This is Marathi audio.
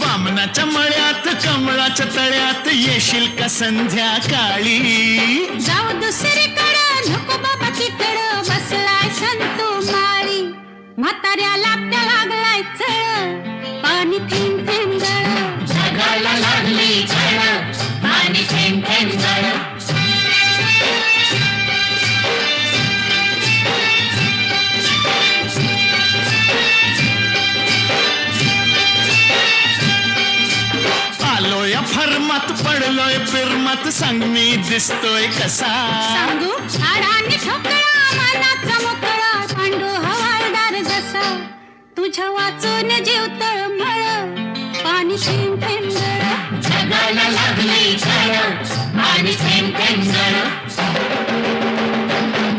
बामणाच्या मळ्यात कमळाच्या तळ्यात येशील का संध्याकाळी? जाऊ दुसरीकडं नको बाबा तिकडं बसलाय संतू माळी. म्हाताऱ्याला त्या लागलाय चळ पाणी थेंब थेंब गळ. जगाला लागली झळ पाणी थेंब थेंब गळ. आलोय फर्मात पडलोय फिरमात सांग मी दिसतोय कसा? सांगू हाडाने ठोकळा मनाचा मोकळा पांडू हवालदार जसा. तुझ्या वाचून जीव तळमळ पाणी थेंब थेंब गळ. जगाला लागली झळ पाणी थेंब थेंब गळ.